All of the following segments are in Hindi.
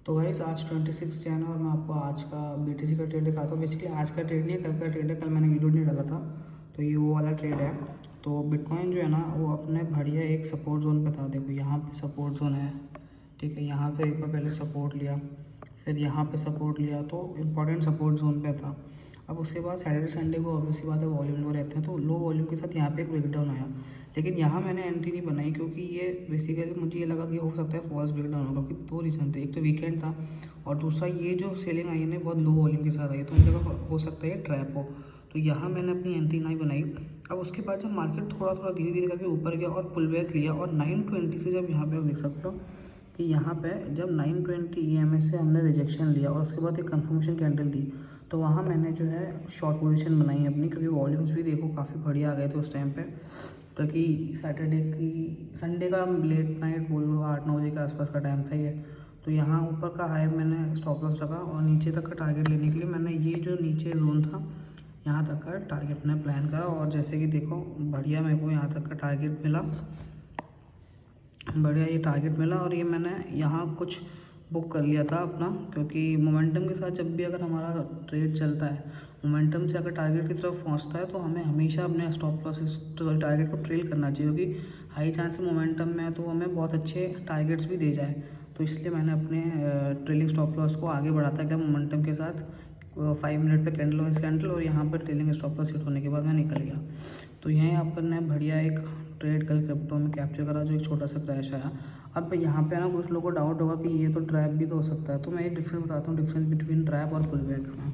तो गाइस आज 26 जैन और मैं आपको आज का BTC का ट्रेड दिखाता हूँ। बेसिकली आज का ट्रेड नहीं है, कल का ट्रेड है। कल मैंने वीडियो नहीं डाला था, तो ये वो वाला ट्रेड है। तो बिटकॉइन जो है ना वो अपने बढ़िया एक सपोर्ट जोन पे था। देखो यहाँ पे सपोर्ट जोन है, ठीक है। यहाँ पे एक बार पहले सपोर्ट लिया, फिर यहाँ पे सपोर्ट लिया, तो इम्पॉर्टेंट सपोर्ट जोन पे था। अब उसके बाद सैटरडे संडे को ऑब्वियसली बात है वॉल्यूम लो रहते हैं, तो लो वॉल्यूम के साथ यहाँ पे एक ब्रेकडाउन आया। लेकिन यहाँ मैंने एंट्री नहीं बनाई क्योंकि ये बेसिकली मुझे ये लगा कि हो सकता है फॉल्स ब्रेकडाउन होगा, क्योंकि दो रीज़न थे। एक तो वीकेंड था और दूसरा ये जो सेलिंग आई है ना बहुत लो वॉल्यूम के साथ आई है, तो मुझे लगा हो सकता है ये ट्रैप हो। तो यहाँ मैंने अपनी एंट्री नहीं बनाई। अब उसके बाद जब मार्केट थोड़ा थोड़ा धीरे धीरे करके ऊपर गया और पुल बैक लिया, और 920 से जब यहाँ पे आप देख सकते हो कि यहाँ पे जब 920 EMA से हमने रिजेक्शन लिया और उसके बाद एक कंफर्मेशन कैंडल दी, तो वहाँ मैंने जो है शॉर्ट पोजीशन बनाई अपनी, क्योंकि वॉल्यूम्स भी देखो काफ़ी बढ़िया आ गए थे उस टाइम पे। ताकि सैटरडे की संडे का लेट नाइट बोल लो 8-9 बजे के आसपास का टाइम था ये। तो यहाँ ऊपर का हाई मैंने स्टॉप लॉस रखा और नीचे तक का टारगेट लेने के लिए मैंने ये जो नीचे जोन था यहाँ तक का टारगेट मैंने प्लान करा। और जैसे कि देखो बढ़िया मेरे को यहाँ तक का टारगेट मिला, बढ़िया ये टारगेट मिला। और ये मैंने यहाँ कुछ बुक कर लिया था अपना, क्योंकि मोमेंटम के साथ जब भी अगर हमारा ट्रेड चलता है, मोमेंटम से अगर टारगेट की तरफ पहुँचता है तो हमें हमेशा अपने स्टॉप लॉसेस टारगेट को ट्रेल करना चाहिए, क्योंकि हाई चांस है मोमेंटम में तो हमें बहुत अच्छे टारगेट्स भी दे जाए। तो इसलिए मैंने अपने ट्रेलिंग स्टॉप लॉस को आगे बढ़ाता गया मोमेंटम के साथ 5 मिनट पे कैंडल वाइज कैंडल, और यहाँ पर ट्रेलिंग स्टॉप लॉस हिट होने के बाद मैं निकल गया। तो यहीं अपन ने बढ़िया एक ट्रेड कल क्रिप्टो में कैप्चर करा, जो एक छोटा सा क्रैश आया। अब यहाँ पे ना कुछ लोगों को डाउट होगा कि ये तो ट्रैप भी तो हो सकता है, तो मैं एक डिफरेंस बताता हूँ, डिफरेंस बिटवीन ट्रैप और पुल बैक में।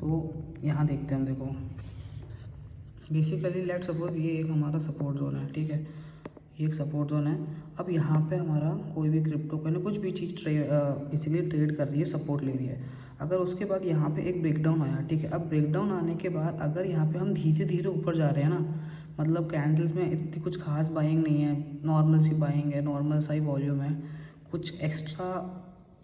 तो यहाँ देखते हैं, देखो बेसिकली लेट सपोज ये एक हमारा सपोर्ट जोन है, ठीक है। ये एक सपोर्ट जोन है। अब यहाँ पे हमारा कोई भी क्रिप्टो कोइन कुछ भी चीज़ इसीलिए ट्रेड कर रही है, सपोर्ट ले रही है। अगर उसके बाद यहाँ पे एक ब्रेकडाउन आया, ठीक है। अब ब्रेकडाउन आने के बाद अगर यहाँ पे हम धीरे धीरे ऊपर जा रहे हैं ना, मतलब कैंडल्स में इतनी कुछ खास बाइंग नहीं है, नॉर्मल सी बाइंग है, नॉर्मल सा ही वॉल्यूम है, कुछ एक्स्ट्रा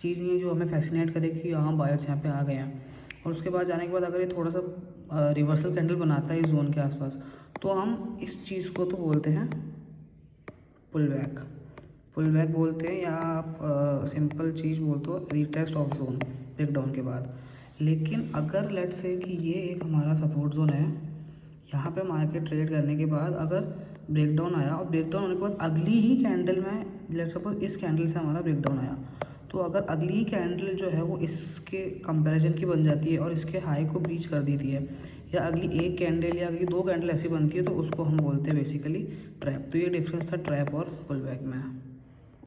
चीज़ नहीं है जो हमें फैसिनेट करे कि हाँ बायर्स यहाँ पे आ गए हैं। और उसके बाद जाने के बाद अगर ये थोड़ा सा रिवर्सल कैंडल बनाता है इस जोन के आसपास, तो हम इस चीज़ को तो बोलते हैं पुल बैक, पुल बैक बोलते हैं, या आप सिंपल चीज़ बोलते हो रीटेस्ट ऑफ जोन ब्रेकडाउन के बाद। लेकिन अगर लेट से कि ये एक हमारा सपोर्ट जोन है, यहाँ पे मार्केट ट्रेड करने के बाद अगर ब्रेकडाउन आया और ब्रेकडाउन होने के बाद अगली ही कैंडल में लेट सपोज इस कैंडल से हमारा ब्रेकडाउन आया, तो अगर अगली ही कैंडल जो है वो इसके कंपैरिजन की बन जाती है और इसके हाई को ब्रीच कर देती है, या अगली एक कैंडल या अगली 2 कैंडल ऐसी बनती है, तो उसको हम बोलते हैं बेसिकली ट्रैप। तो ये डिफरेंस था ट्रैप और पुल बैक में।